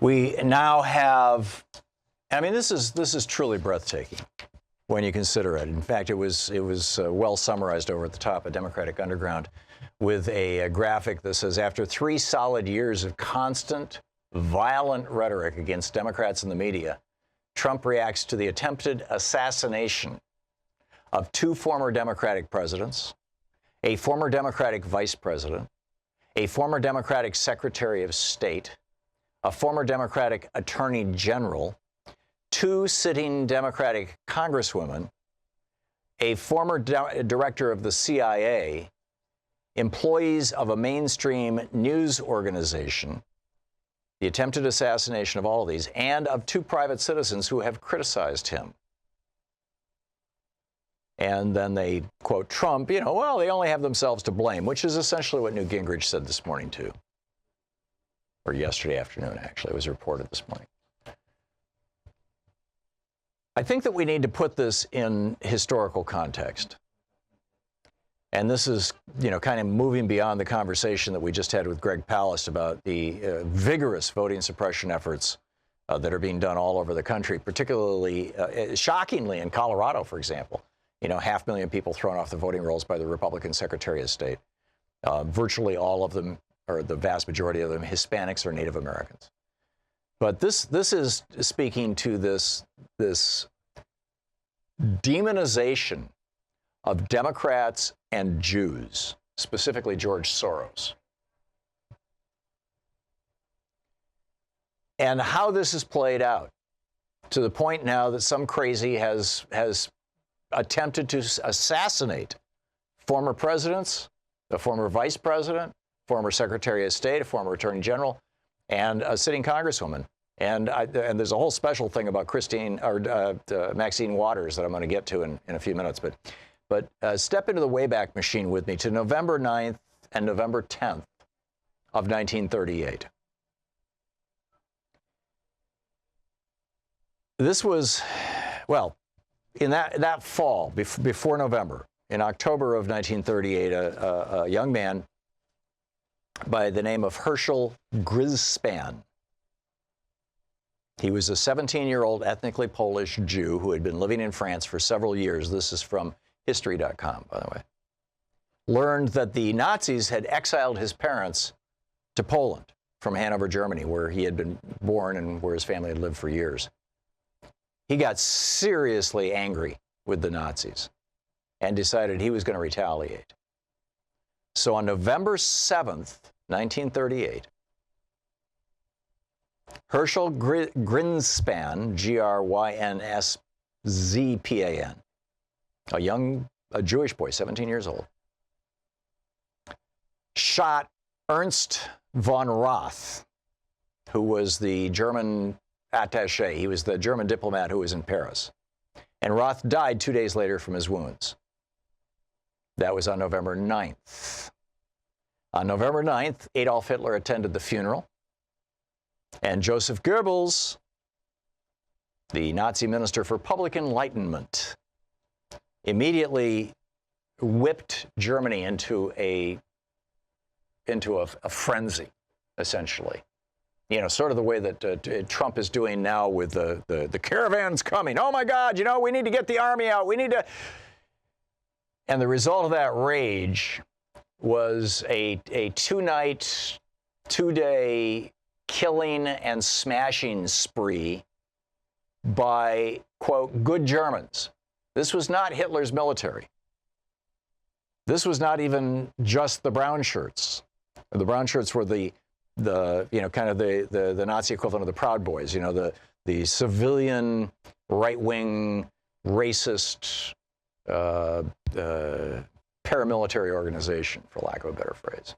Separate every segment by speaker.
Speaker 1: We now have, I mean, this is truly breathtaking when you consider it. In fact, it was well summarized over at the top of Democratic Underground with a graphic that says, after 3 solid years of constant, violent rhetoric against Democrats and the media, Trump reacts to the attempted assassination of 2 former Democratic presidents, a former Democratic vice president, a former Democratic secretary of state, a former Democratic attorney general, 2 sitting Democratic congresswomen, a former director of the CIA, employees of a mainstream news organization, the attempted assassination of all of these, and of 2 private citizens who have criticized him. And then they quote Trump, well, they only have themselves to blame, which is essentially what Newt Gingrich said this morning, too. Or yesterday afternoon, actually. It was reported this morning. I think that we need to put this in historical context. And this is, kind of moving beyond the conversation that we just had with Greg Palast about the vigorous voting suppression efforts that are being done all over the country, particularly, shockingly, in Colorado, for example. 500,000 people thrown off the voting rolls by the Republican Secretary of State. Virtually all of them, or the vast majority of them, Hispanics or Native Americans. But this is speaking to this demonization of Democrats and Jews, specifically George Soros. And how this is played out to the point now that some crazy has attempted to assassinate former presidents, a former vice president, former secretary of state, a former attorney general, and a sitting congresswoman. And there's a whole special thing about Maxine Waters that I'm going to get to in a few minutes. But step into the Wayback Machine with me to November 9th and November 10th of 1938. This was, well, in that fall, before November, in October of 1938, a young man by the name of Herschel Grinspan. He was a 17-year-old ethnically Polish Jew who had been living in France for several years. This is from History.com, by the way. Learned that the Nazis had exiled his parents to Poland from Hanover, Germany, where he had been born and where his family had lived for years. He got seriously angry with the Nazis and decided he was going to retaliate. So on November 7th, 1938, Herschel Grinspan, G-R-Y-N-S-Z-P-A-N, a Jewish boy, 17 years old, shot Ernst von Roth, who was the German attaché. He was the German diplomat who was in Paris. And Roth died 2 days later from his wounds. That was on November 9th. On November 9th, Adolf Hitler attended the funeral. And Joseph Goebbels, the Nazi minister for public enlightenment, immediately whipped Germany into a frenzy, essentially. Sort of the way that Trump is doing now with the caravan's coming. Oh, my God, we need to get the army out. We need to. And the result of that rage was a 2-night, 2-day killing and smashing spree by, quote, good Germans. This was not Hitler's military. This was not even just the brown shirts. The brown shirts were the Nazi equivalent of the Proud Boys, the civilian, right-wing, racist, paramilitary organization, for lack of a better phrase.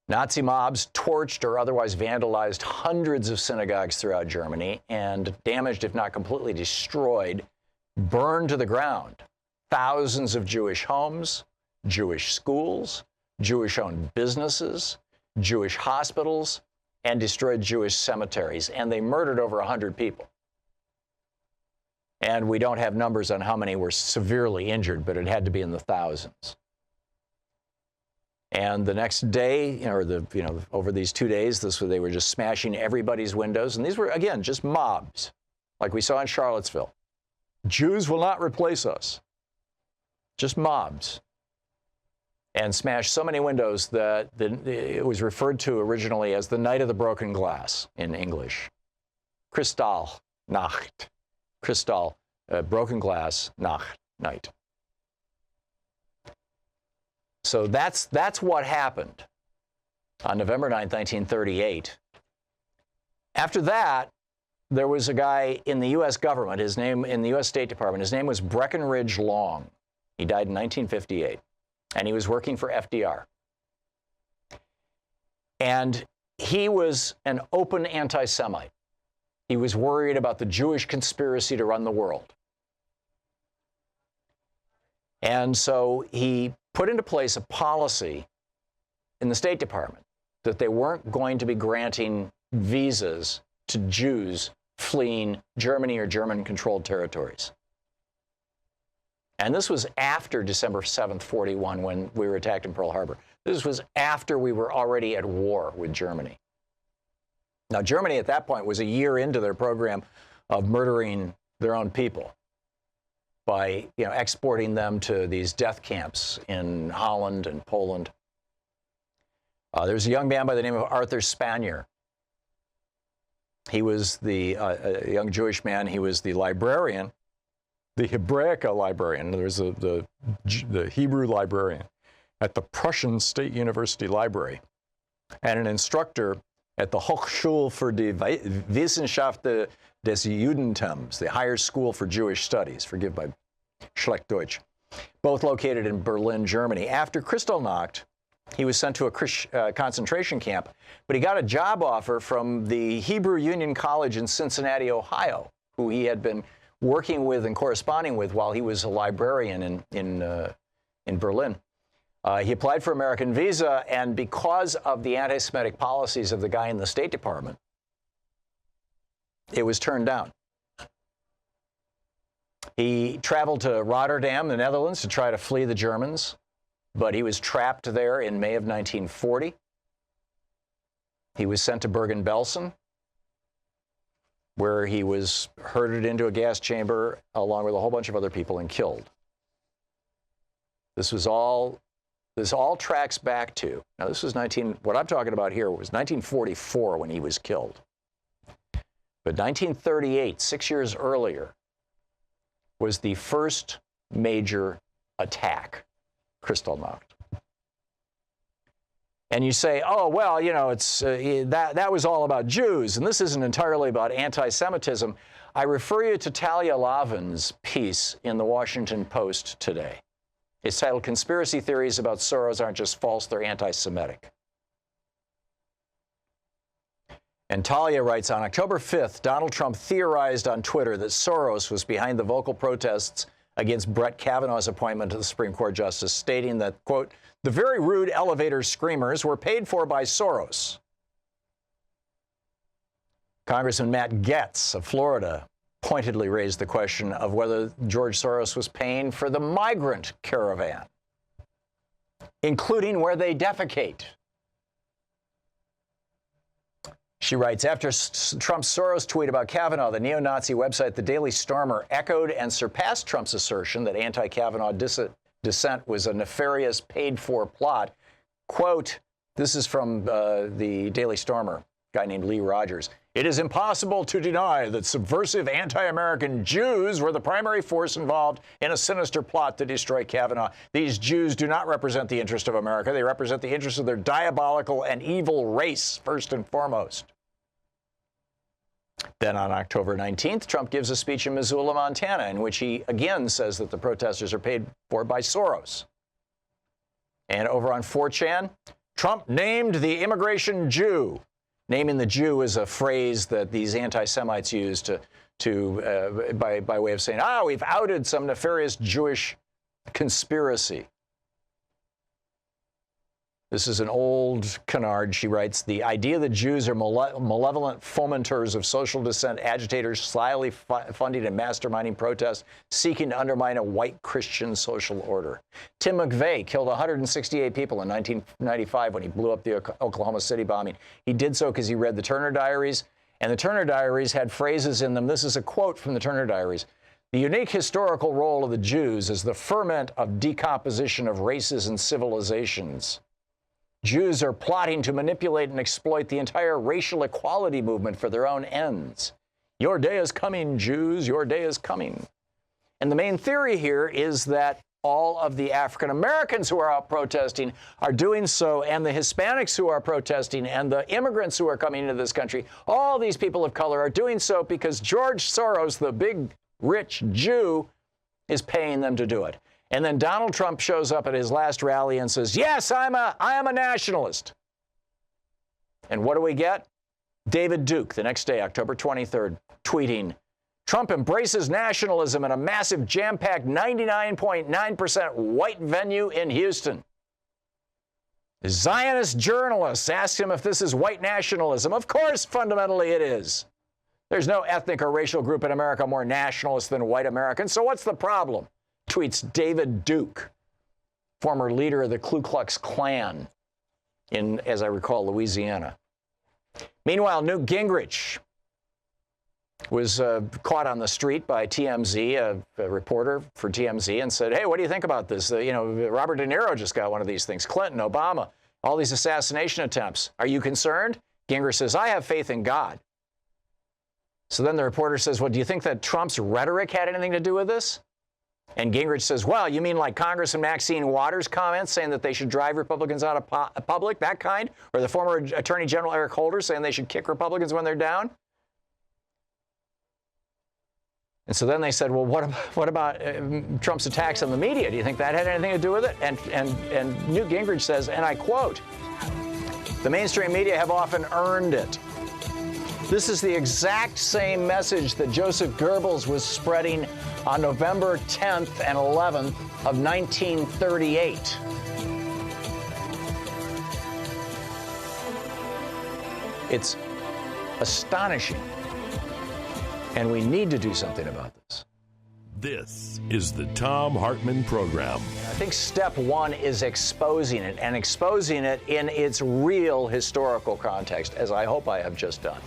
Speaker 1: Nazi mobs torched or otherwise vandalized hundreds of synagogues throughout Germany and damaged, if not completely destroyed, burned to the ground thousands of Jewish homes, Jewish schools, Jewish-owned businesses, Jewish hospitals, and destroyed Jewish cemeteries. And they murdered over 100 people. And we don't have numbers on how many were severely injured, but it had to be in the thousands. And the next day, over these 2 days, they were just smashing everybody's windows. And these were, again, just mobs, like we saw in Charlottesville. Jews will not replace us. Just mobs. And smashed so many windows that it was referred to originally as the Night of the Broken Glass in English. Kristallnacht. Kristall, broken glass, Nacht, night. So that's what happened on November 9th, 1938. After that, there was a guy in the U.S. government, his name in the U.S. State Department, his name was Breckenridge Long. He died in 1958, and he was working for FDR. And he was an open anti-Semite. He was worried about the Jewish conspiracy to run the world. And so he put into place a policy in the State Department that they weren't going to be granting visas to Jews fleeing Germany or German-controlled territories. And this was after December 7th, 41, when we were attacked in Pearl Harbor. This was after we were already at war with Germany. Now, Germany at that point was a year into their program of murdering their own people by exporting them to these death camps in Holland and Poland. There was a young man by the name of Arthur Spanier. He was a young Jewish man. He was the librarian, the Hebraica librarian. There was the Hebrew librarian at the Prussian State University Library, and an instructor at the Hochschule für die Wissenschaft des Judentums, the Higher School for Jewish Studies, forgive my schlecht Deutsch, both located in Berlin, Germany. After Kristallnacht, he was sent to a concentration camp, but he got a job offer from the Hebrew Union College in Cincinnati, Ohio, who he had been working with and corresponding with while he was a librarian in Berlin. He applied for American visa, and because of the anti-Semitic policies of the guy in the State Department, it was turned down. He traveled to Rotterdam, the Netherlands, to try to flee the Germans, but he was trapped there in May of 1940. He was sent to Bergen-Belsen, where he was herded into a gas chamber along with a whole bunch of other people and killed. This all tracks back to, now this was what I'm talking about here was 1944 when he was killed. But 1938, 6 years earlier, was the first major attack, Kristallnacht. And you say, oh, well, it's that was all about Jews, and this isn't entirely about anti-Semitism. I refer you to Talia Lavin's piece in the Washington Post today. It's titled, "Conspiracy Theories About Soros Aren't Just False, They're Anti-Semitic." And Talia writes, on October 5th, Donald Trump theorized on Twitter that Soros was behind the vocal protests against Brett Kavanaugh's appointment to the Supreme Court justice, stating that, quote, the very rude elevator screamers were paid for by Soros. Congressman Matt Gaetz of Florida pointedly raised the question of whether George Soros was paying for the migrant caravan, including where they defecate. She writes, after Trump's Soros tweet about Kavanaugh, the neo-Nazi website The Daily Stormer echoed and surpassed Trump's assertion that anti-Kavanaugh dissent was a nefarious paid-for plot. Quote, this is from the Daily Stormer, a guy named Lee Rogers. It is impossible to deny that subversive anti-American Jews were the primary force involved in a sinister plot to destroy Kavanaugh. These Jews do not represent the interest of America. They represent the interest of their diabolical and evil race, first and foremost. Then on October 19th, Trump gives a speech in Missoula, Montana, in which he again says that the protesters are paid for by Soros. And over on 4chan, Trump named the immigration Jew. Naming the Jew is a phrase that these anti-Semites use by way of saying, we've outed some nefarious Jewish conspiracy. This is an old canard. She writes, the idea that Jews are malevolent fomenters of social dissent, agitators slyly funding and masterminding protests, seeking to undermine a white Christian social order. Tim McVeigh killed 168 people in 1995 when he blew up the Oklahoma City bombing. He did so because he read the Turner Diaries, and the Turner Diaries had phrases in them. This is a quote from the Turner Diaries. The unique historical role of the Jews is the ferment of decomposition of races and civilizations. Jews are plotting to manipulate and exploit the entire racial equality movement for their own ends. Your day is coming, Jews, your day is coming. And the main theory here is that all of the African Americans who are out protesting are doing so, and the Hispanics who are protesting, and the immigrants who are coming into this country, all these people of color are doing so because George Soros, the big rich Jew, is paying them to do it. And then Donald Trump shows up at his last rally and says, yes, I am a nationalist. And what do we get? David Duke, the next day, October 23rd, tweeting, Trump embraces nationalism in a massive jam-packed 99.9% white venue in Houston. Zionist journalists asked him if this is white nationalism. Of course, fundamentally it is. There's no ethnic or racial group in America more nationalist than white Americans, so what's the problem? Tweets David Duke, former leader of the Ku Klux Klan in, as I recall, Louisiana. Meanwhile, Newt Gingrich was caught on the street by TMZ, a reporter for TMZ, and said, hey, what do you think about this? Robert De Niro just got one of these things. Clinton, Obama, all these assassination attempts. Are you concerned? Gingrich says, I have faith in God. So then the reporter says, well, do you think that Trump's rhetoric had anything to do with this? And Gingrich says, well, you mean like Congressman Maxine Waters' comments saying that they should drive Republicans out of public, that kind? Or the former Attorney General Eric Holder saying they should kick Republicans when they're down? And so then they said, well, what about Trump's attacks on the media? Do you think that had anything to do with it? And Newt Gingrich says, and I quote, the mainstream media have often earned it. This is the exact same message that Joseph Goebbels was spreading on November 10th and 11th of 1938. It's astonishing, and we need to do something about this.
Speaker 2: This is the Thom Hartmann Program.
Speaker 1: I think step one is exposing it, and exposing it in its real historical context, as I hope I have just done.